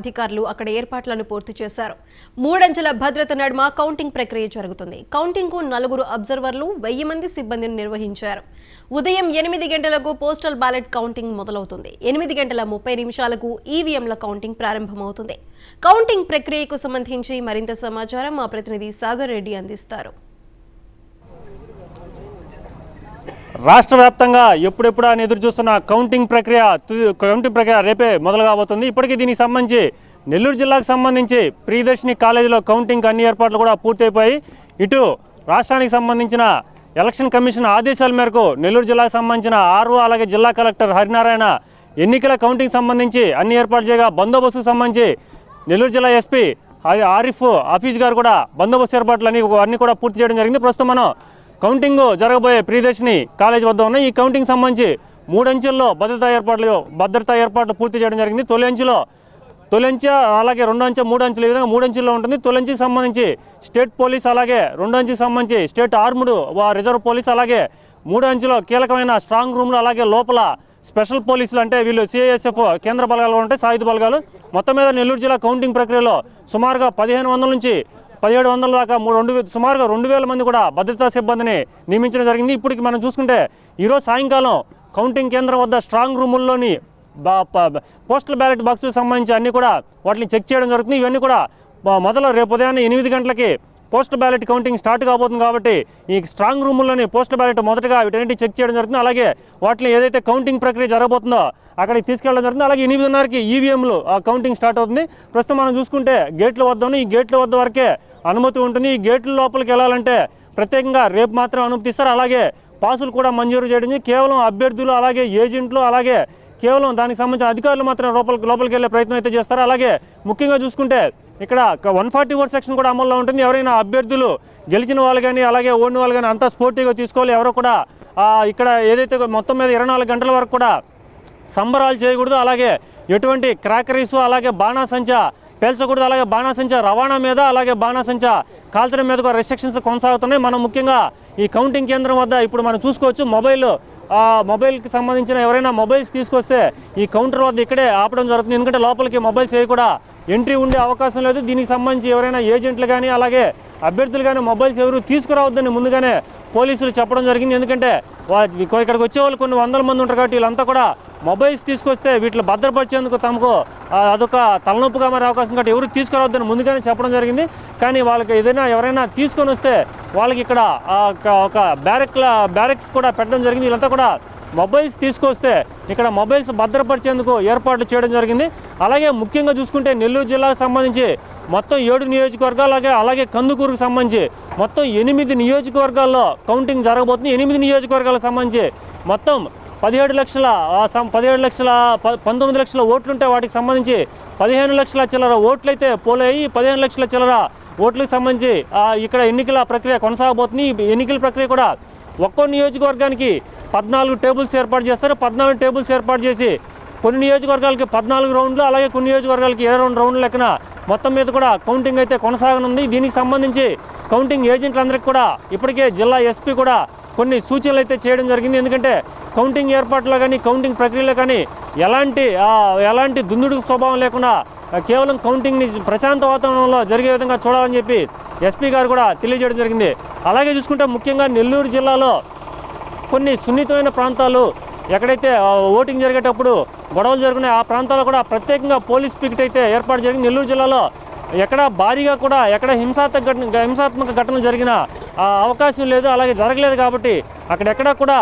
అధికారులు అక్కడ ఏర్పాట్లను పూర్తి చేశారు. మూడంచెల భద్రత నడుమ కౌంటింగ్ ప్రక్రియ జరుగుతుంది. కౌంటింగ్ కు 4 అబ్జర్వర్లు 1000 మంది సిబ్బందిని నిర్వహించారు. ఉదయం 8 గంటలకు పోస్టల్ బ్యాలెట్ కౌంటింగ్ మొదలవుతుంది. 8 గంటల 30 నిమిషాలకు ఈవీఎంల కౌంటింగ్ ప్రారంభమవుతుంది. కౌంటింగ్ ప్రక్రియకు సంబంధించి మరింత సమాచారం మా ప్రతినిధి సాగర్ రెడ్డి అందిస్తారు. రాష్ట్ర వ్యాప్తంగా ఎప్పుడెప్పుడు అని ఎదురు చూస్తున్న కౌంటింగ్ ప్రక్రియ రేపే మొదలు కాబోతుంది. ఇప్పటికీ దీనికి సంబంధించి నెల్లూరు జిల్లాకు సంబంధించి ప్రియదర్శిని కాలేజీలో కౌంటింగ్ అన్ని ఏర్పాట్లు కూడా పూర్తయిపోయి ఇటు రాష్ట్రానికి సంబంధించిన ఎలక్షన్ కమిషన్ ఆదేశాల మేరకు నెల్లూరు జిల్లాకు సంబంధించిన ఆర్ఓ అలాగే జిల్లా కలెక్టర్ హరినారాయణ ఎన్నికల కౌంటింగ్ సంబంధించి అన్ని ఏర్పాట్లు చేయగా బందోబస్తుకు సంబంధించి నెల్లూరు జిల్లా ఎస్పీ ఆరిఫ్ హఫీజ్ గారు కూడా బందోబస్తు ఏర్పాట్లు అన్ని కూడా పూర్తి చేయడం జరిగింది. ప్రస్తుతం మనం కౌంటింగ్ జరగబోయే ప్రియదర్శిని కాలేజ్ వద్ద ఉన్న ఈ కౌంటింగ్ సంబంధించి 3 అంచెల్లో భద్రతా ఏర్పాట్లు పూర్తి చేయడం జరిగింది. తొలి అంచె అలాగే 2 అంచె 3 అంచెలు ఈ విధంగా 3 అంచెల్లో ఉంటుంది. తొలి అంచెకి సంబంధించి స్టేట్ పోలీస్ అలాగే 2 అంచెకి సంబంధించి స్టేట్ ఆర్మ్డ్ రిజర్వ్ పోలీస్ అలాగే 3 అంచెలో కీలకమైన స్ట్రాంగ్ రూమ్లు అలాగే లోపల స్పెషల్ పోలీసులు అంటే వీళ్ళు సిఐఎస్ఎఫ్ కేంద్ర బలగాలు ఉంటాయి, సాయుధ బలగాలు. మొత్తం మీద నెల్లూరు జిల్లా కౌంటింగ్ ప్రక్రియలో సుమారుగా 1500 నుంచి 1700 దాకా సుమారుగా 2000 మంది కూడా భద్రతా సిబ్బందిని నియమించడం జరిగింది. ఇప్పటికి మనం చూసుకుంటే ఈరోజు సాయంకాలం కౌంటింగ్ కేంద్రం వద్ద స్ట్రాంగ్ రూముల్లోని పోస్టల్ బ్యాలెట్ బాక్స్కి సంబంధించి అన్నీ కూడా వాటిని చెక్ చేయడం జరుగుతుంది. ఇవన్నీ కూడా రేపు ఉదయాన్నే 8 గంటలకి పోస్టల్ బ్యాలెట్ కౌంటింగ్ స్టార్ట్ కాబోతుంది కాబట్టి ఈ స్ట్రాంగ్ రూముల్లోని పోస్టల్ బ్యాలెట్ మొదటగా వీటన్నిటి చెక్ చేయడం జరుగుతుంది. అలాగే వాటిని ఏదైతే కౌంటింగ్ ప్రక్రియ జరగబోతుందో అక్కడికి తీసుకెళ్ళడం జరుగుతుంది. అలాగే 8:30కి ఈవీఎంలు కౌంటింగ్ స్టార్ట్ అవుతుంది. ప్రస్తుతం మనం చూసుకుంటే గేట్ల వద్ద ఈ గేట్ల వద్ద వరకే అనుమతి ఉంటుంది. ఈ గేట్ల లోపలికి వెళ్ళాలంటే ప్రత్యేకంగా రేపు మాత్రం అనుమతిస్తారు. అలాగే పాసులు కూడా మంజూరు చేయడం కేవలం అభ్యర్థులు అలాగే ఏజెంట్లు అలాగే కేవలం దానికి సంబంధించిన అధికారులు మాత్రం లోపలికి వెళ్ళే ప్రయత్నం అయితే చేస్తారు. అలాగే ముఖ్యంగా చూసుకుంటే ఇక్కడ 144 సెక్షన్ కూడా అమల్లో ఉంటుంది. ఎవరైనా అభ్యర్థులు గెలిచిన వాళ్ళు కానీ అలాగే ఓడిన వాళ్ళు కానీ అంతా స్పోర్టివ్గా తీసుకోవాలి. ఎవరో కూడా ఇక్కడ ఏదైతే మొత్తం మీద 24 గంటల వరకు కూడా సంబరాలు చేయకూడదు. అలాగే ఎటువంటి క్రాకరీసు అలాగే బాణాసంచా పేల్చకూడదు. అలాగే బాణాసంచా రవాణా మీద అలాగే బాణాసంచా కాల్చడం మీద కూడా రెస్ట్రిక్షన్స్ కొనసాగుతున్నాయి. మనం ముఖ్యంగా ఈ కౌంటింగ్ కేంద్రం వద్ద ఇప్పుడు మనం చూసుకోవచ్చు మొబైల్కి సంబంధించిన ఎవరైనా మొబైల్స్ తీసుకొస్తే ఈ కౌంటర్ వద్ద ఇక్కడే ఆపడం జరుగుతుంది. ఎందుకంటే లోపలికి మొబైల్స్ ఏ కూడా ఎంట్రీ ఉండే అవకాశం లేదు. దీనికి సంబంధించి ఎవరైనా ఏజెంట్లు కానీ అలాగే అభ్యర్థులు కానీ మొబైల్స్ ఎవరు తీసుకురావద్దని ముందుగానే పోలీసులు చెప్పడం జరిగింది. ఎందుకంటే ఇక్కడికి వచ్చే వాళ్ళు కొన్ని 100 మంది ఉంటారు కాబట్టి వీళ్ళంతా కూడా మొబైల్స్ తీసుకొస్తే వీటిని భద్రపరిచేందుకు తమకు అదొక తలనొప్పిగా మారే అవకాశం కాబట్టి ఎవరు తీసుకురావద్దని ముందుగానే చెప్పడం జరిగింది. కానీ వాళ్ళకి ఎవరైనా తీసుకొని వస్తే వాళ్ళకి ఇక్కడ ఒక బ్యారెక్స్ కూడా పెట్టడం జరిగింది. వీళ్ళంతా కూడా మొబైల్స్ తీసుకొస్తే ఇక్కడ మొబైల్స్ భద్రపరిచేందుకు ఏర్పాట్లు చేయడం జరిగింది. అలాగే ముఖ్యంగా చూసుకుంటే నెల్లూరు జిల్లాకు సంబంధించి మొత్తం 7 నియోజకవర్గాలు అలాగే కందుకూరుకు సంబంధించి మొత్తం 8 నియోజకవర్గాల్లో కౌంటింగ్ జరగబోతుంది. 8 నియోజకవర్గాలకు సంబంధించి మొత్తం 19 లక్షల ఓట్లుంటే వాటికి సంబంధించి 15 లక్షల చిల్లర ఓట్లు అయితే పోలయ్యి 15 లక్షల చిల్లర ఓట్లకు సంబంధించి ఇక్కడ ఎన్నికల ప్రక్రియ కొనసాగబోతుంది. ఈ ఎన్నికల ప్రక్రియ కూడా ఒక్కో నియోజకవర్గానికి 14 టేబుల్స్ ఏర్పాటు చేస్తారు. 14 టేబుల్స్ ఏర్పాటు చేసి కొన్ని నియోజకవర్గాలకి 14 రౌండ్లు అలాగే కొన్ని నియోజకవర్గాలకి 22 రౌండ్లు లెక్కన మొత్తం మీద కూడా కౌంటింగ్ అయితే కొనసాగనుంది. దీనికి సంబంధించి కౌంటింగ్ ఏజెంట్లందరికీ కూడా ఇప్పటికే జిల్లా ఎస్పీ కూడా కొన్ని సూచనలు అయితే చేయడం జరిగింది. ఎందుకంటే కౌంటింగ్ ఏర్పాట్లో కానీ కౌంటింగ్ ప్రక్రియలో కానీ ఎలాంటి దుందుడుకు స్వభావం లేకుండా కేవలం కౌంటింగ్ని ప్రశాంత వాతావరణంలో జరిగే విధంగా చూడాలని చెప్పి ఎస్పీ గారు కూడా తెలియజేయడం జరిగింది. అలాగే చూసుకుంటే ముఖ్యంగా నెల్లూరు జిల్లాలో కొన్ని సున్నితమైన ప్రాంతాలు ఎక్కడైతే ఓటింగ్ జరిగేటప్పుడు గొడవలు జరుగుతున్నాయి ఆ ప్రాంతాల్లో కూడా ప్రత్యేకంగా పోలీస్ పికెట్ అయితే ఏర్పాటు జరిగింది. నెల్లూరు జిల్లాలో ఎక్కడ భారీగా కూడా ఎక్కడ హింసాత్మక ఘటనలు జరిగిన అవకాశం లేదు, అలాగే జరగలేదు కాబట్టి అక్కడెక్కడా కూడా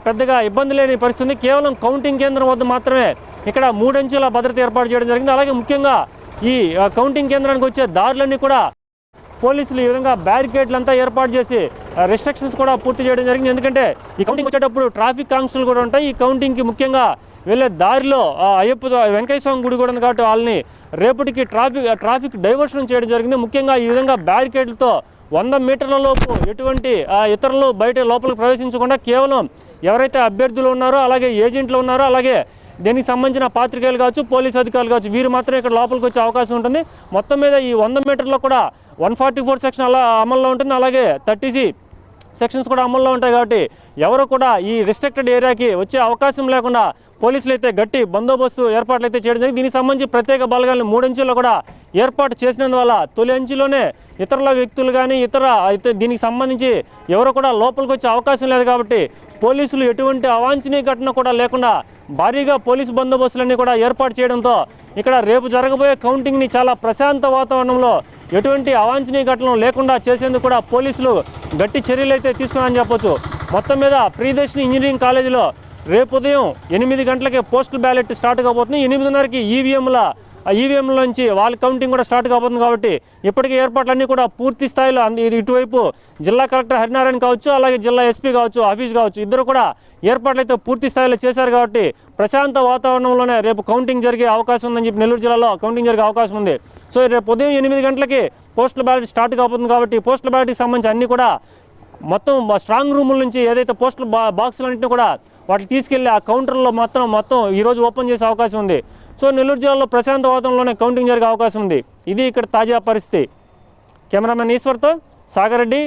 పెద్దగా ఇబ్బంది లేని పరిస్థితి. కేవలం కౌంటింగ్ కేంద్రం వద్ద మాత్రమే ఇక్కడ 3 అంచెల భద్రత ఏర్పాటు చేయడం జరిగింది. అలాగే ముఖ్యంగా ఈ కౌంటింగ్ కేంద్రానికి వచ్చే దారులన్నీ కూడా పోలీసులు ఈ విధంగా బ్యారికేడ్లంతా ఏర్పాటు చేసి రెస్ట్రిక్షన్స్ కూడా పూర్తి చేయడం జరిగింది. ఎందుకంటే ఈ కౌంటింగ్ వచ్చేటప్పుడు ట్రాఫిక్ ఆంక్షలు కూడా ఉంటాయి. ఈ కౌంటింగ్కి ముఖ్యంగా వెళ్ళే దారిలో వెంకయ్య స్వామి గుడి కూడా ఉంది కాబట్టి వాళ్ళని రేపటికి ట్రాఫిక్ డైవర్షన్ చేయడం జరిగింది. ముఖ్యంగా ఈ విధంగా బ్యారికేడ్లతో 100 మీటర్ల లోపు ఎటువంటి ఇతరులు బయట లోపలికి ప్రవేశించకుండా కేవలం ఎవరైతే అభ్యర్థులు ఉన్నారో అలాగే ఏజెంట్లు ఉన్నారో అలాగే దీనికి సంబంధించిన పాత్రికేయులు కావచ్చు పోలీసు అధికారులు కావచ్చు వీరు మాత్రమే ఇక్కడ లోపలికి వచ్చే అవకాశం ఉంటుంది. మొత్తం మీద ఈ 100 మీటర్లో కూడా 144 సెక్షన్ అమల్లో ఉంటుంది. అలాగే 30C సెక్షన్స్ కూడా అమల్లో ఉంటాయి కాబట్టి ఎవరు కూడా ఈ రిస్ట్రిక్టెడ్ ఏరియాకి వచ్చే అవకాశం లేకుండా పోలీసులు అయితే గట్టి బందోబస్తు ఏర్పాట్లు అయితే చేయడం జరిగింది. దీనికి సంబంధించి ప్రత్యేక బలగాలను 3 అంచెల్లో కూడా ఏర్పాటు చేసినందువల్ల తొలి అంచెలోనే ఇతరుల వ్యక్తులు కానీ అయితే దీనికి సంబంధించి ఎవరు కూడా లోపలికి వచ్చే అవకాశం లేదు కాబట్టి పోలీసులు ఎటువంటి అవాంఛనీయ ఘటన కూడా లేకుండా భారీగా పోలీసు బందోబస్తులన్నీ కూడా ఏర్పాటు చేయడంతో ఇక్కడ రేపు జరగబోయే కౌంటింగ్ని చాలా ప్రశాంత వాతావరణంలో ఎటువంటి అవాంఛనీయ ఘటనలు లేకుండా చేసేందుకు కూడా పోలీసులు గట్టి చర్యలు అయితే తీసుకున్నారని చెప్పొచ్చు. మొత్తం మీద ప్రియదర్శిని ఇంజనీరింగ్ కాలేజీలో రేపు ఉదయం 8 గంటలకే పోస్టల్ బ్యాలెట్ స్టార్ట్ కాబోతుంది. 8:30కి ఈవీఎంల నుంచి వాళ్ళ కౌంటింగ్ కూడా స్టార్ట్ కాబోతుంది కాబట్టి ఇప్పటికే ఏర్పాట్లన్నీ కూడా పూర్తి స్థాయిలో ఇటువైపు జిల్లా కలెక్టర్ హరినారాయణ కావచ్చు, అలాగే జిల్లా ఎస్పీ కావచ్చు, ఆఫీస్ కావచ్చు, ఇద్దరు కూడా ఏర్పాట్లు అయితే పూర్తి స్థాయిలో చేశారు కాబట్టి ప్రశాంత వాతావరణంలోనే రేపు కౌంటింగ్ జరిగే అవకాశం ఉందని చెప్పి నెల్లూరు జిల్లాలో కౌంటింగ్ జరిగే అవకాశం ఉంది. సో రేపు ఉదయం 8 గంటలకి పోస్టల్ బ్యాలెట్ స్టార్ట్ కాబోతుంది కాబట్టి పోస్టల్ బ్యాలెట్కి సంబంధించి అన్నీ కూడా మొత్తం స్ట్రాంగ్ రూముల నుంచి ఏదైతే పోస్టల్ బాక్సులన్నింటినీ కూడా వాటిని తీసుకెళ్లి ఆ కౌంటర్లో మొత్తం ఈరోజు ఓపెన్ చేసే అవకాశం ఉంది. సో నెల్లూరు జిల్లాలో ప్రశాంత వాతావరణంలోనే కౌంటింగ్ జరిగే అవకాశం ఉంది. ఇది ఇక్కడ తాజా పరిస్థితి. కెమెరామెన్ ఈశ్వర్తో సాగర్ రెడ్డి.